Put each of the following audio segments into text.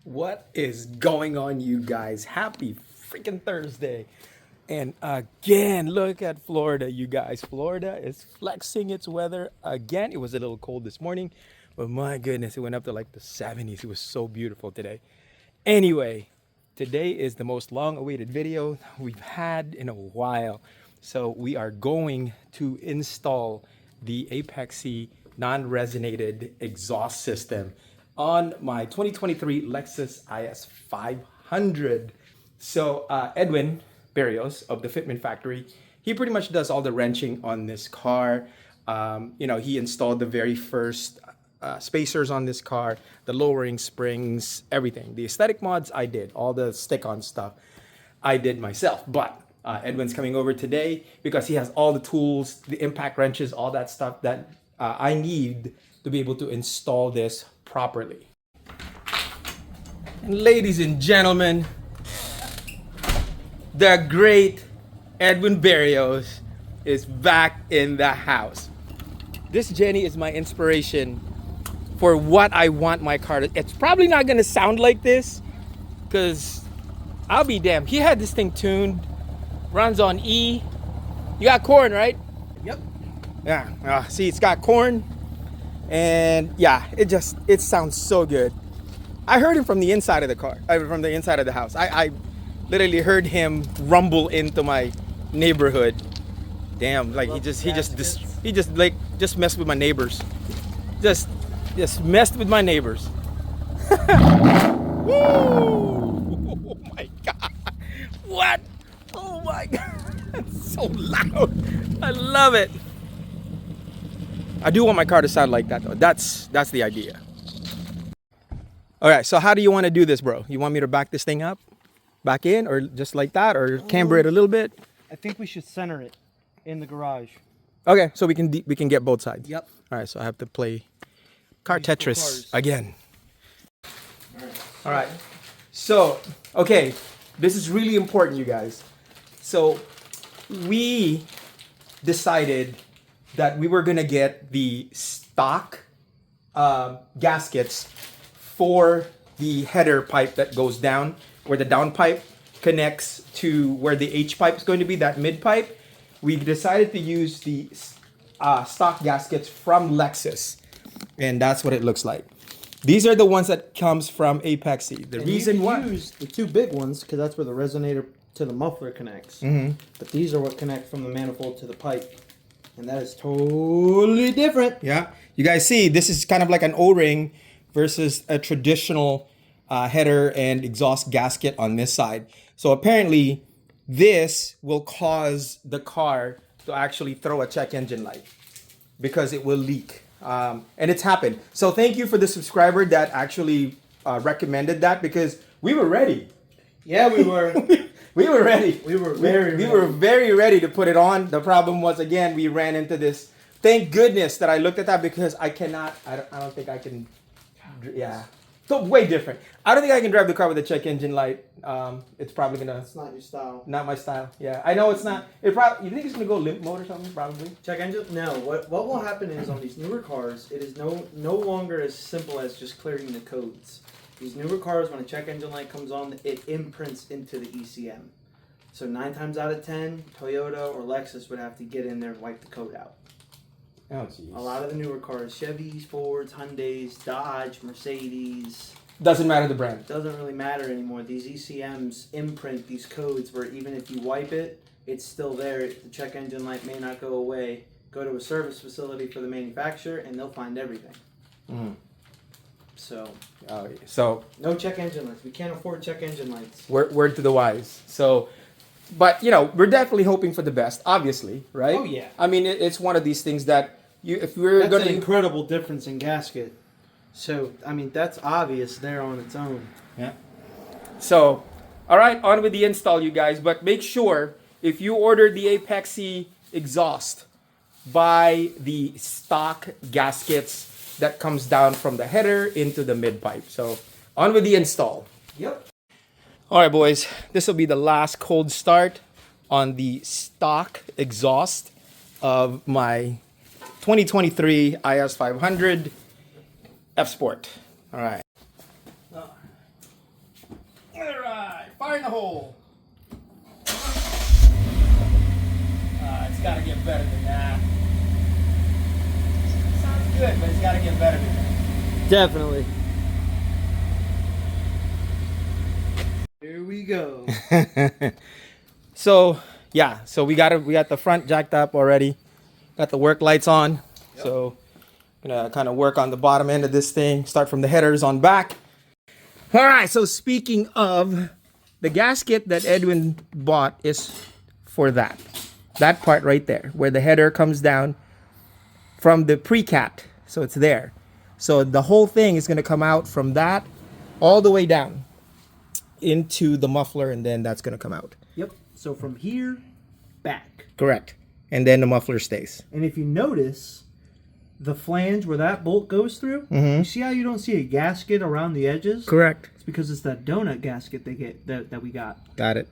What is going on, you guys? Happy freaking Thursday. And again, look at Florida, you guys. Florida is flexing its weather again. It was a little cold this morning, but my goodness, it went up to like the 70s. It was so beautiful today. Anyway, today is the most long-awaited video we've had in a while. So we are going to install the Apexi non-resonated exhaust system on my 2023 Lexus IS 500. So Edwin Barrios of the Fitment Factory, he pretty much does all the wrenching on this car. He installed the very first spacers on this car, the lowering springs, everything. The aesthetic mods I did, all the stick-on stuff I did myself. But Edwin's coming over today because he has all the tools, the impact wrenches, all that stuff that I need to be able to install this properly. And ladies and gentlemen, the great Edwin Barrios is back in the house. This Jenny is my inspiration for what I want my car to. It's probably not gonna sound like this, because I'll be damned. He had this thing tuned, runs on E. You got corn, right? Yep. Yeah. See, it's got corn, and yeah, it sounds so good. I heard him from the inside of the car, from the inside of the house. I literally heard him rumble into my neighborhood. Damn, like he just messed with my neighbors. Just messed with my neighbors. Woo! Oh my god. What? Oh my god. That's so loud. I love it. I do want my car to sound like that though. That's the idea. All right, so how do you want to do this, bro? You want me to back this thing up? Back in, or just like that, or camber it a little bit? I think we should center it in the garage. Okay, so we can get both sides. Yep. All right, so I have to play car Tetris again. All right. So, okay, this is really important, you guys. So, we decided that we were gonna get the stock gaskets for the header pipe that goes down, where the down pipe connects to where the H pipe is going to be, that mid pipe. We decided to use the stock gaskets from Lexus, and that's what it looks like. These are the ones that comes from Apexi. The reason why you use the two big ones because that's where the resonator to the muffler connects. But these are what connect from the manifold to the pipe, and that is totally different. Yeah, you guys see, this is kind of like an O-ring versus a traditional header and exhaust gasket on this side. So apparently this will cause the car to actually throw a check engine light because it will leak. And it's happened. So thank you for the subscriber that actually recommended that, because we were ready. Yeah, we were. We were ready. We were very ready to put it on. The problem was, again, we ran into this. Thank goodness that I looked at that, because I don't think I can. Yeah. So way different. I don't think I can drive the car with a check engine light. It's probably gonna. It's not your style. Not my style. Yeah, I know it's not. It probably. You think it's gonna go limp mode or something? Probably. Check engine? No. What will happen is on these newer cars, it is no longer as simple as just clearing the codes. These newer cars, when a check engine light comes on, it imprints into the ECM. So 9 times out of 10, Toyota or Lexus would have to get in there and wipe the code out. Oh, jeez. A lot of the newer cars, Chevys, Fords, Hyundais, Dodge, Mercedes. Doesn't matter the brand. Doesn't really matter anymore. These ECMs imprint these codes where even if you wipe it, it's still there. The check engine light may not go away. Go to a service facility for the manufacturer and they'll find everything. So no check engine lights. We can't afford check engine lights. Word to the wise. So, but we're definitely hoping for the best, obviously, right? Oh yeah. I mean, it's one of these things that if we're That's gonna an incredible difference in gasket. So I mean, that's obvious there on its own. Yeah. So, all right, on with the install, you guys. But make sure if you order the Apexi exhaust, buy the stock gaskets that comes down from the header into the mid pipe. So, on with the install. Yep. All right, boys. This will be the last cold start on the stock exhaust of my 2023 IS 500 F Sport. All right. All right, fire in the hole. It's got to get better than that. Sounds good, but it's got to get better than that. Definitely. Here we go. So yeah, so we got the front jacked up already. Got the work lights on. Yep. So gonna kind of work on the bottom end of this thing. Start from the headers on back. All right. So speaking of, the gasket that Edwin bought is for that part right there, where the header comes down from the pre-cat. So it's there. So the whole thing is gonna come out from that all the way down into the muffler, and then that's gonna come out. Yep. So from here back. Correct. And then the muffler stays. And if you notice, the flange where that bolt goes through, you see how you don't see a gasket around the edges? Correct. It's because it's that donut gasket they get that we got. Got it.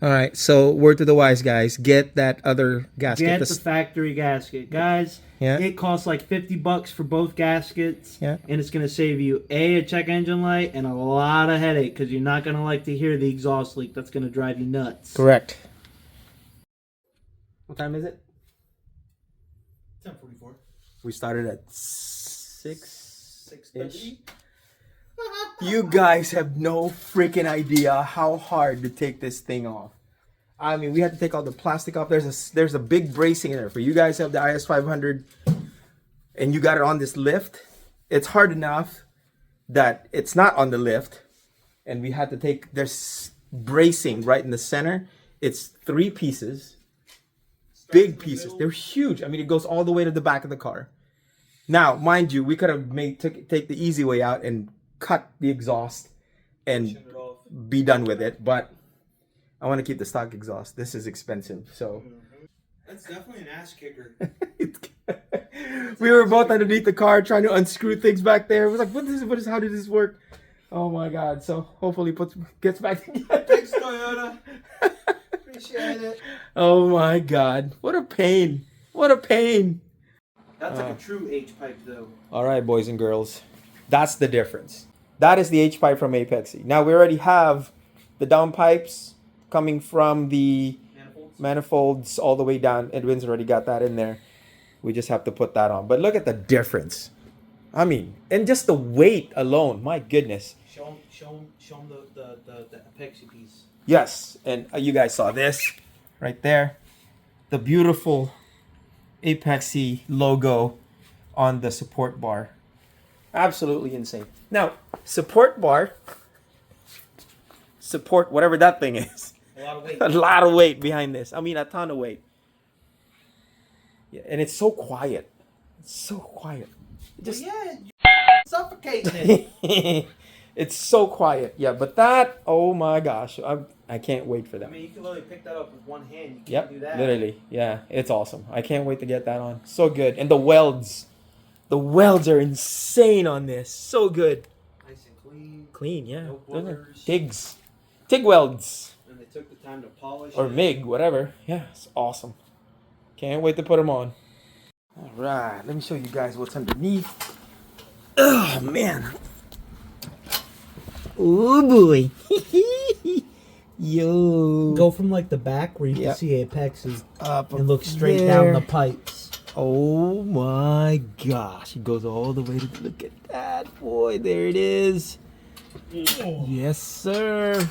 All right. So word to the wise, guys, get that other gasket. Get the factory gasket, guys. Yeah. It costs like $50 for both gaskets. Yeah. And it's gonna save you a check engine light and a lot of headache because you're not gonna like to hear the exhaust leak. That's gonna drive you nuts. Correct. What time is it? 10:44. We started at 6:30. You guys have no freaking idea how hard to take this thing off. I mean, we had to take all the plastic off. There's a big bracing in there. For you guys have the IS500 and you got it on this lift, it's hard enough that it's not on the lift. And we had to take, there's bracing right in the center. It's 3 pieces, big pieces. They're huge. I mean, it goes all the way to the back of the car. Now, mind you, we could have take the easy way out and cut the exhaust and be done with it, but I want to keep the stock exhaust. This is expensive, so. That's definitely an ass kicker. We were both underneath the car trying to unscrew things back there. It was like, how did this work? Oh my God. So hopefully gets back together. Thanks, Toyota. Appreciate it. Oh my God. What a pain. What a pain. That's like a true H-pipe though. All right, boys and girls. That's the difference. That is the H-pipe from Apexi. Now we already have the downpipes coming from the manifolds all the way down. Edwin's already got that in there. We just have to put that on. But look at the difference. I mean, and just the weight alone. My goodness. Show them the Apexi piece. Yes, and you guys saw this right there. The beautiful Apexi logo on the support bar. Absolutely insane. Now, support whatever that thing is. A lot of weight. A lot of weight behind this. I mean, a ton of weight. Yeah, and it's so quiet. It's so quiet. Just suffocating it. It's so quiet. Yeah, but that, oh my gosh, I can't wait for that. I mean, you can literally pick that up with one hand. You Yep, can't do that. literally. Yeah, it's awesome. I can't wait to get that on. So good. And the welds are insane on this. So good. Nice and clean. Clean, yeah. No boogers. TIG welds. And they took the time to polish Or it. MIG, whatever. Yeah, it's awesome. Can't wait to put them on. All right, let me show you guys what's underneath. Oh, man. Oh, boy. Yo. Go from like the back where you Yep. can see Apexi Up and look straight there. down the pipes. Oh my gosh. It goes all the way to, look at that, boy. There it is. Oh. Yes, sir.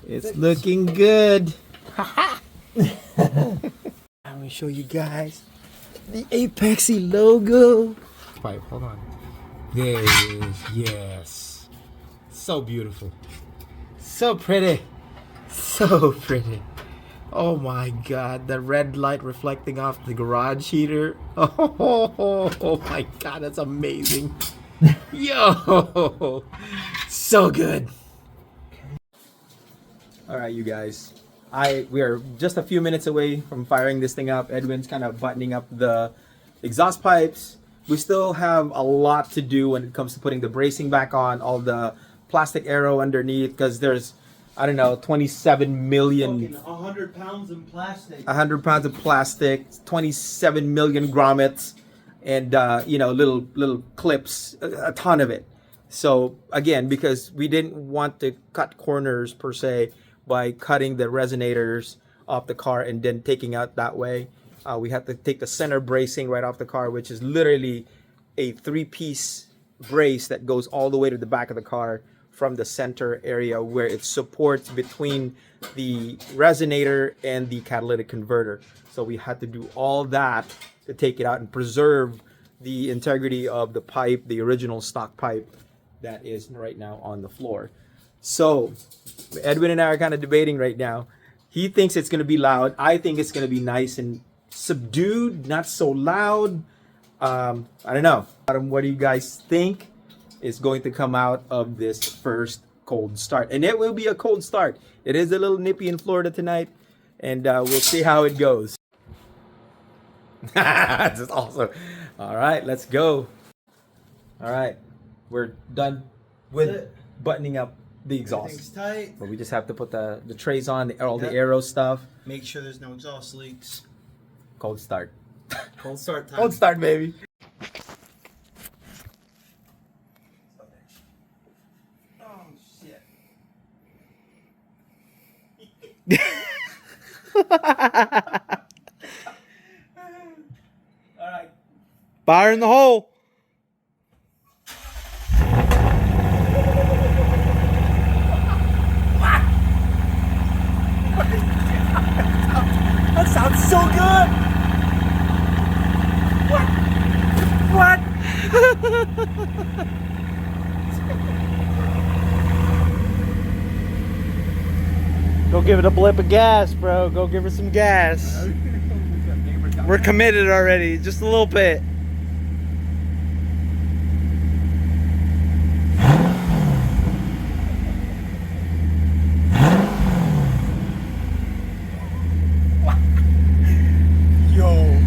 It's looking good. I'm going to show you guys the Apexi logo. Pipe, hold on. There it is. Yes. So beautiful. So pretty. So pretty. Oh my God, the red light reflecting off the garage heater. Oh my God, that's amazing. Yo, so good. All right, you guys. We are just a few minutes away from firing this thing up. Edwin's kind of buttoning up the exhaust pipes. We still have a lot to do when it comes to putting the bracing back on, all the plastic aero underneath, because there's, I don't know, 27 million... 100 pounds in plastic. 100 pounds of plastic, 27 million grommets, and, little clips, a ton of it. So again, because we didn't want to cut corners per se by cutting the resonators off the car and then taking out that way, we had to take the center bracing right off the car, which is literally a 3-piece brace that goes all the way to the back of the car from the center area where it supports between the resonator and the catalytic converter. So we had to do all that to take it out and preserve the integrity of the pipe, the original stock pipe that is right now on the floor. So Edwin and I are kind of debating right now. He thinks it's going to be loud. I think it's going to be nice and subdued, not so loud. I don't know. What do you guys think is going to come out of this first cold start? And it will be a cold start. It is a little nippy in Florida tonight, and we'll see how it goes. This is awesome. All right, let's go. All right, we're done with buttoning up the exhaust. Everything's tight. But we just have to put the trays on, all the Yep. aero stuff. Make sure there's no exhaust leaks. Cold start. Cold start time. Cold start, baby. Oh, shit. All right. Fire in the hole. That sounds so good. What? Go give it a blip of gas, bro. Go give her some gas. We're committed already. Just a little bit. Yo.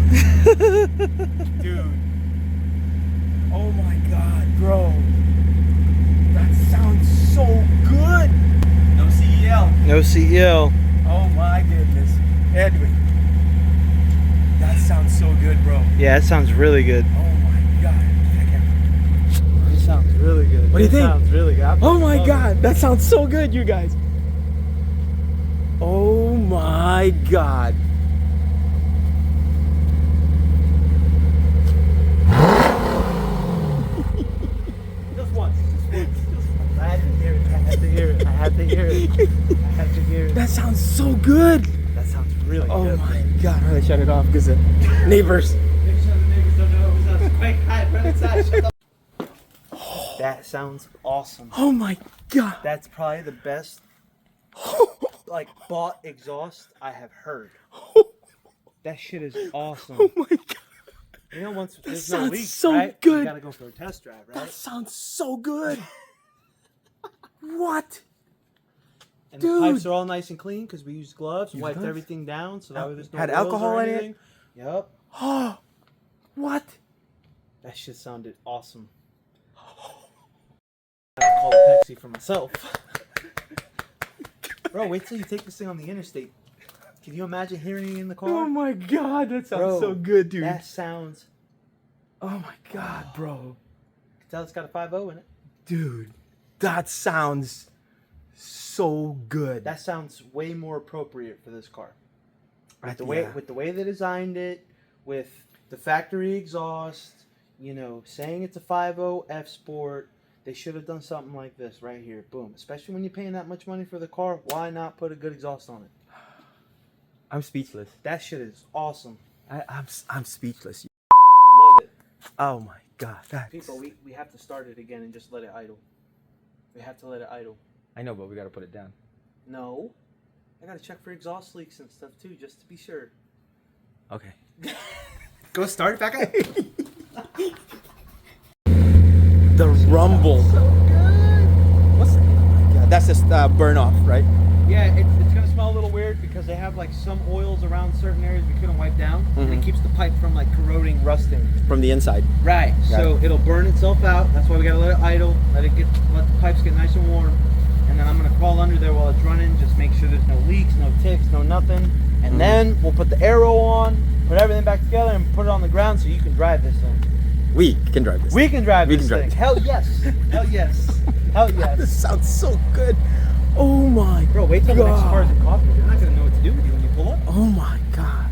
Dude. Oh my god, bro. That sounds so good. No CEL. No CEL. Oh my goodness. Edwin. That sounds so good, bro. Yeah, it sounds really good. Oh my god. It sounds really good. What do you think? Sounds really good. Oh my god. That sounds so good, you guys. Oh my god. Just once. I had to hear it. I had to hear it. I had to hear it. I had to hear it. That sounds so good. That sounds really Oh good. my god. I shut it off because the neighbors. That sounds awesome. Oh my god. That's probably the best like bought exhaust I have heard. That shit is awesome. Oh my god. You know, once there's no sounds leaks, so right? good. You gotta go for a test drive, right? That sounds so good. What? And dude. the pipes are all nice and clean because we used gloves, Used wiped gloves? everything down, so that way there's no Had oils alcohol or in it? anything. Yep. Oh. What? That shit sounded awesome. I have to call a Pepsi for myself. Bro, wait till you take this thing on the interstate. Can you imagine hearing it in the car? Oh my god, that sounds Bro, so good, dude. That sounds. Oh my god, bro. You can tell it's got a 5.0 in it. Dude, that sounds so good. That sounds way more appropriate for this car. Right, With the way they designed it, with the factory exhaust, you know, saying it's a 5.0 F Sport, they should have done something like this right here. Boom. Especially when you're paying that much money for the car, why not put a good exhaust on it? I'm speechless. That shit is awesome. I'm speechless. Love it. Oh my god. That's... People, we have to start it again and just let it idle. We have to let it idle. I know, but we gotta put it down. No. I gotta check for exhaust leaks and stuff too, just to be sure. Okay. Go start it back up. The rumble. So good. What's? Oh my god. That's just burn off, right? Yeah, it's gonna smell a little weird because they have like some oils around certain areas we couldn't wipe down, and it keeps the pipe from like corroding, rusting. From the inside. Right. So it'll burn itself out. That's why we gotta let it idle, let the pipes get nice and warm, and then I'm gonna crawl under there while it's running, just make sure there's no leaks, no ticks, no nothing, and then we'll put the aero on, put everything back together, and put it on the ground so you can drive this thing. We can drive this. We can drive We this can drive thing. this. Hell yes. Hell yes. Hell This yes. sounds so good. Oh my Bro, wait till the next God. car's in coffee. They're not gonna know what to do with you when you pull up. Oh my God.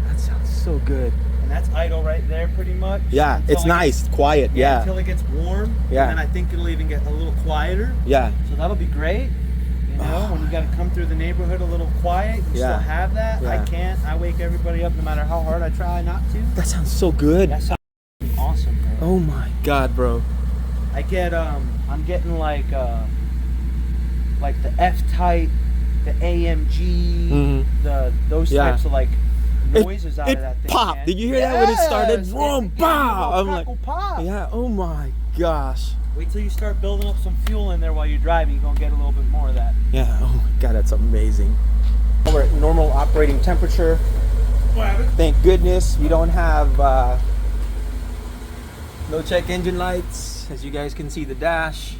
That sounds so good. And that's idle right there, pretty much. Yeah, until it's it nice, quiet. Yeah, Until it gets warm. Yeah. And then I think it'll even get a little quieter. yeah. So that'll be great. You know, when you gotta come through the neighborhood a little quiet, you Yeah. still have that. Yeah. I can't. I wake everybody up no matter how hard I try not to. That sounds so good. That sounds awesome, bro. Oh my God, bro. I get I'm getting like the F-Type, the AMG, Mhm. those Yeah. types of like It- noises out it of that thing. popped. Man. Did you hear that when it started? Yes! Vroom, It- pow! I'm crackle, pop. Yeah. Oh my gosh. Wait till you start building up some fuel in there while you're driving. You're gonna get a little bit more of that. Yeah. Oh my God, that's amazing. We're at normal operating temperature. What happened? Thank goodness we don't have no check engine lights. As you guys can see, the dash.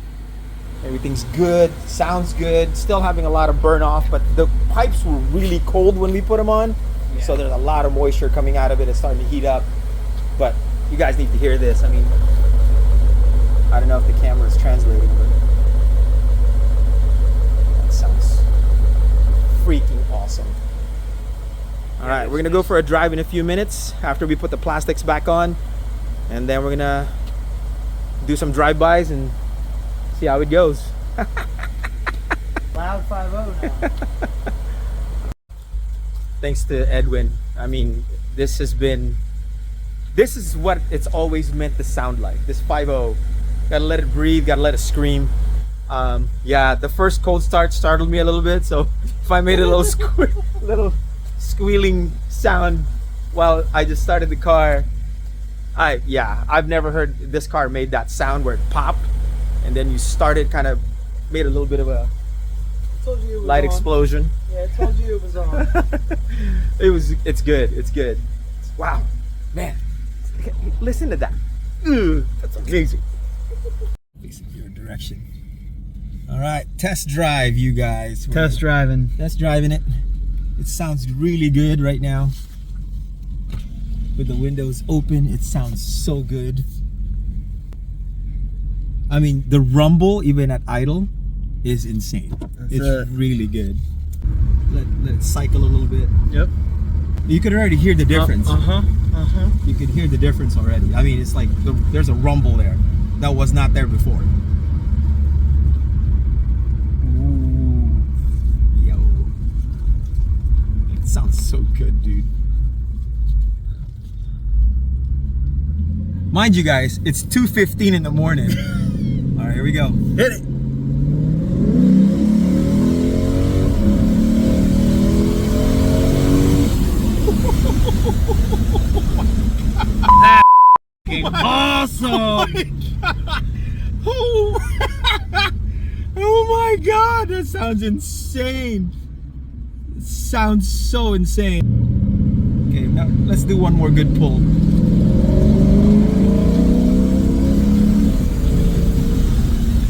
Everything's good. Sounds good. Still having a lot of burn off, but the pipes were really cold when we put them on. Yeah. So there's a lot of moisture coming out of it. It's starting to heat up. But you guys need to hear this. I mean, I don't know if the camera is translating, but that sounds freaking awesome. All right, we're gonna go for a drive in a few minutes after we put the plastics back on, and then we're gonna do some drive-bys and see how it goes. Loud 5.0 now. Thanks to Edwin. I mean, this is what it's always meant to sound like. This 5.0. Gotta let it breathe, gotta let it scream. Yeah, the first cold start startled me a little bit, so if I made a little little squealing sound while I just started the car, I've never heard this car made that sound where it popped and then you started, kind of made a little bit of a Told you it was light on. explosion. Yeah, I told you it was on. It's good. Wow, man, listen to that. Ugh, that's amazing. Facing your direction. All right, test drive, you guys. Test driving. Test driving it. It sounds really good right now. With the windows open, it sounds so good. I mean, the rumble, even at idle, is insane. It's it. really good. Let it cycle a little bit. Yep. You could already hear the difference. Uh-huh. You could hear the difference already. I mean, it's like there's a rumble there that was not there before. Ooh, yo, it sounds so good, dude. Mind you guys, it's 2:15 in the morning. All right, here we go. Hit it. Awesome. Oh my God, that sounds insane. It sounds so insane. Okay, now let's do one more good pull.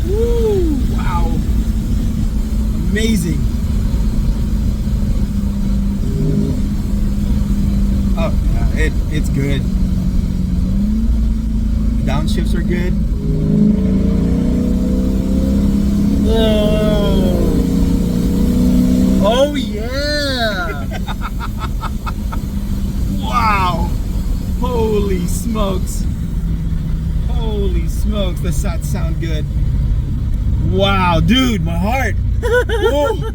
Woo, wow. Amazing. Oh, yeah, it's good. The downshifts are good. Oh yeah. Wow! Holy smokes! Holy smokes! Does that sound good? Wow, dude, my heart! Whoa.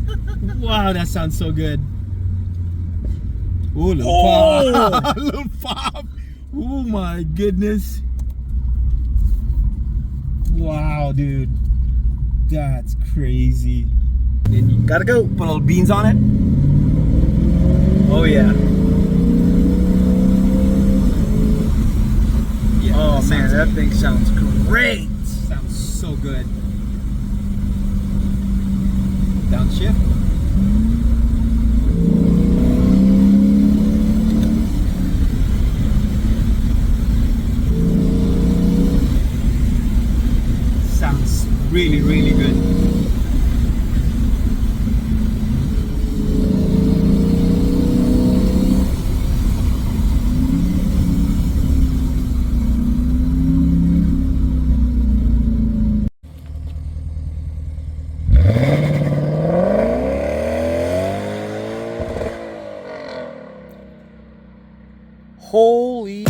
Wow, that sounds so good. Ooh, little pop! Little pop! Oh my goodness! Wow, dude, that's crazy. And you Gotta go. put little beans on it. Oh yeah. Yeah, Oh man, sounds that good. thing sounds great. Sounds so good. Downshift. Sounds really, really good. Holy